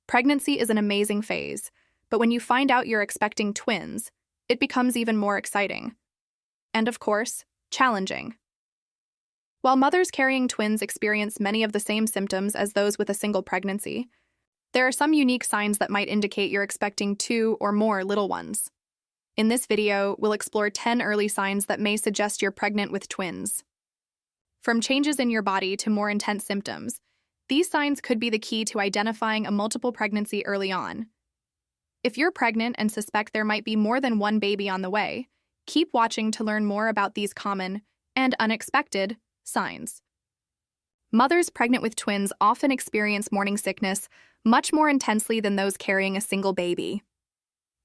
Pregnancy is an amazing phase, but when you find out you're expecting twins, it becomes even more exciting. And of course, challenging. While mothers carrying twins experience many of the same symptoms as those with a single pregnancy, there are some unique signs that might indicate you're expecting 2 or more little ones. In this video, we'll explore 10 early signs that may suggest you're pregnant with twins. From changes in your body to more intense symptoms, these signs could be the key to identifying a multiple pregnancy early on. If you're pregnant and suspect there might be more than one baby on the way, keep watching to learn more about these common and unexpected signs. Mothers pregnant with twins often experience morning sickness much more intensely than those carrying a single baby.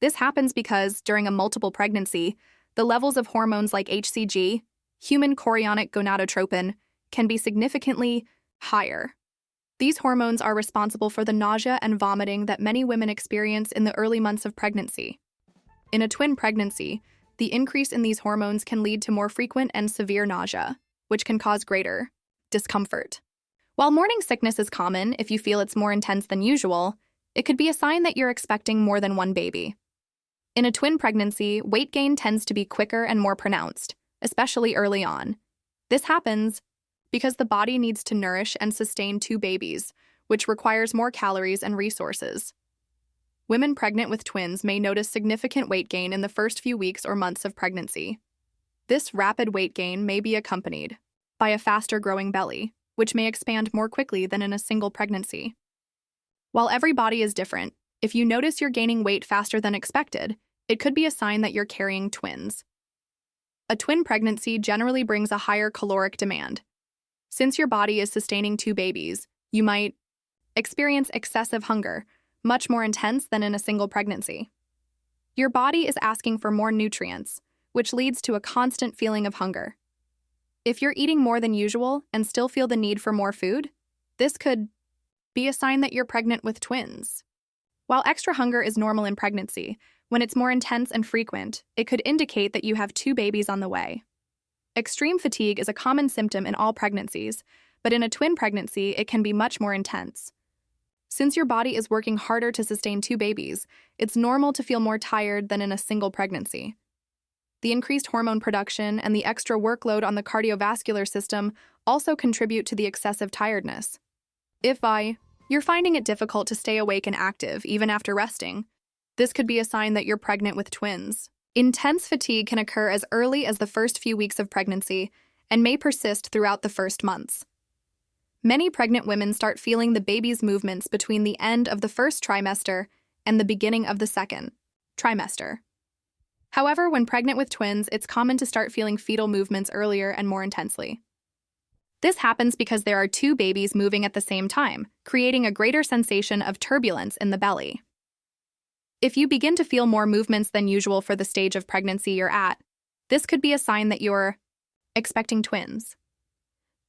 This happens because, during a multiple pregnancy, the levels of hormones like HCG, human chorionic gonadotropin, can be significantly higher. These hormones are responsible for the nausea and vomiting that many women experience in the early months of pregnancy. In a twin pregnancy, the increase in these hormones can lead to more frequent and severe nausea, which can cause greater discomfort. While morning sickness is common if you feel it's more intense than usual, it could be a sign that you're expecting more than one baby. In a twin pregnancy, weight gain tends to be quicker and more pronounced, especially early on. This happens because the body needs to nourish and sustain 2 babies, which requires more calories and resources. Women pregnant with twins may notice significant weight gain in the first few weeks or months of pregnancy. This rapid weight gain may be accompanied by a faster growing belly, which may expand more quickly than in a single pregnancy. While every body is different, if you notice you're gaining weight faster than expected, it could be a sign that you're carrying twins. A twin pregnancy generally brings a higher caloric demand. Since your body is sustaining 2 babies, you might experience excessive hunger, much more intense than in a single pregnancy. Your body is asking for more nutrients, which leads to a constant feeling of hunger. If you're eating more than usual and still feel the need for more food, this could be a sign that you're pregnant with twins. While extra hunger is normal in pregnancy, when it's more intense and frequent, it could indicate that you have 2 babies on the way. Extreme fatigue is a common symptom in all pregnancies, but in a twin pregnancy, it can be much more intense. Since your body is working harder to sustain 2 babies, it's normal to feel more tired than in a single pregnancy. The increased hormone production and the extra workload on the cardiovascular system also contribute to the excessive tiredness. If you're finding it difficult to stay awake and active even after resting, this could be a sign that you're pregnant with twins. Intense fatigue can occur as early as the first few weeks of pregnancy and may persist throughout the first months. Many pregnant women start feeling the baby's movements between the end of the first trimester and the beginning of the second trimester. However, when pregnant with twins, it's common to start feeling fetal movements earlier and more intensely. This happens because there are 2 babies moving at the same time, creating a greater sensation of turbulence in the belly. If you begin to feel more movements than usual for the stage of pregnancy you're at, this could be a sign that you're expecting twins.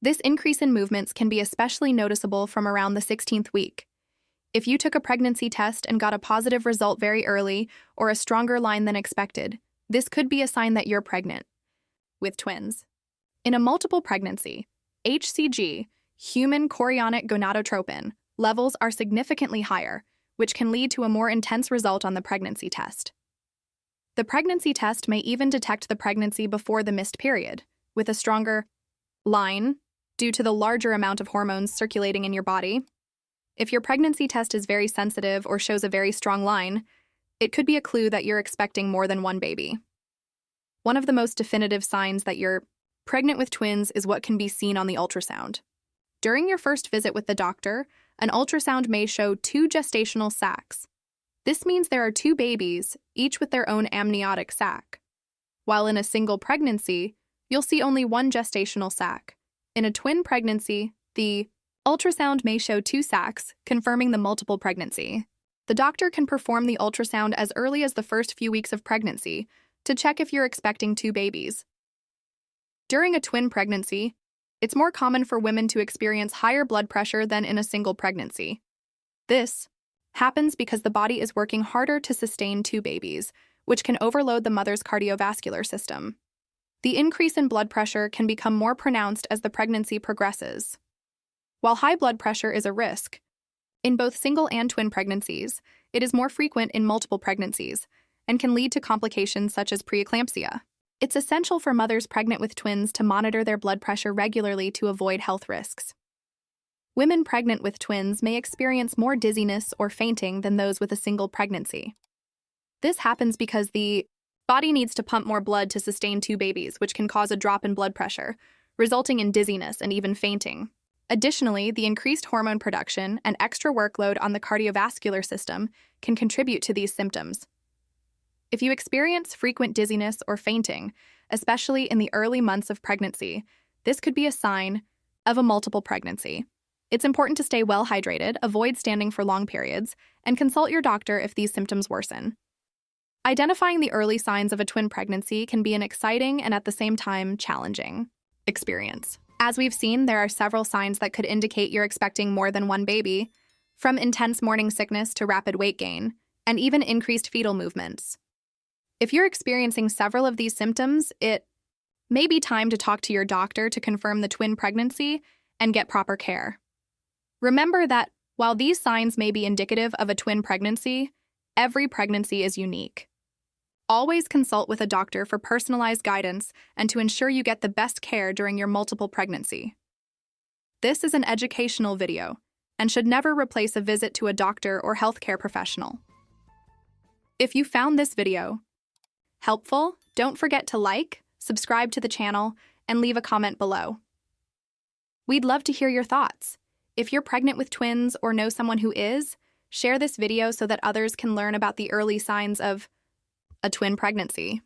This increase in movements can be especially noticeable from around the 16th week. If you took a pregnancy test and got a positive result very early or a stronger line than expected, this could be a sign that you're pregnant with twins. In a multiple pregnancy, HCG, human chorionic gonadotropin, levels are significantly higher, which can lead to a more intense result on the pregnancy test. The pregnancy test may even detect the pregnancy before the missed period, with a stronger line due to the larger amount of hormones circulating in your body. If your pregnancy test is very sensitive or shows a very strong line, it could be a clue that you're expecting more than one baby. One of the most definitive signs that you're pregnant with twins is what can be seen on the ultrasound. During your first visit with the doctor, an ultrasound may show 2 gestational sacs. This means there are 2 babies, each with their own amniotic sac. While in a single pregnancy, you'll see only 1 gestational sac. In a twin pregnancy, the ultrasound may show 2 sacs, confirming the multiple pregnancy. The doctor can perform the ultrasound as early as the first few weeks of pregnancy to check if you're expecting 2 babies. During a twin pregnancy, it's more common for women to experience higher blood pressure than in a single pregnancy. This happens because the body is working harder to sustain 2 babies, which can overload the mother's cardiovascular system. The increase in blood pressure can become more pronounced as the pregnancy progresses. While high blood pressure is a risk, In both single and twin pregnancies, it is more frequent in multiple pregnancies and can lead to complications such as preeclampsia. It's essential for mothers pregnant with twins to monitor their blood pressure regularly to avoid health risks. Women pregnant with twins may experience more dizziness or fainting than those with a single pregnancy. This happens because the body needs to pump more blood to sustain two babies, which can cause a drop in blood pressure, resulting in dizziness and even fainting. Additionally, the increased hormone production and extra workload on the cardiovascular system can contribute to these symptoms. If you experience frequent dizziness or fainting, especially in the early months of pregnancy, this could be a sign of a multiple pregnancy. It's important to stay well hydrated, avoid standing for long periods, and consult your doctor if these symptoms worsen. Identifying the early signs of a twin pregnancy can be an exciting and at the same time challenging experience. As we've seen, there are several signs that could indicate you're expecting more than one baby, from intense morning sickness to rapid weight gain, and even increased fetal movements. If you're experiencing several of these symptoms, it may be time to talk to your doctor to confirm the twin pregnancy and get proper care. Remember that while these signs may be indicative of a twin pregnancy, every pregnancy is unique. Always consult with a doctor for personalized guidance and to ensure you get the best care during your multiple pregnancy. This is an educational video and should never replace a visit to a doctor or healthcare professional. If you found this video helpful, don't forget to like, subscribe to the channel, and leave a comment below. We'd love to hear your thoughts. If you're pregnant with twins or know someone who is, share this video so that others can learn about the early signs of a twin pregnancy.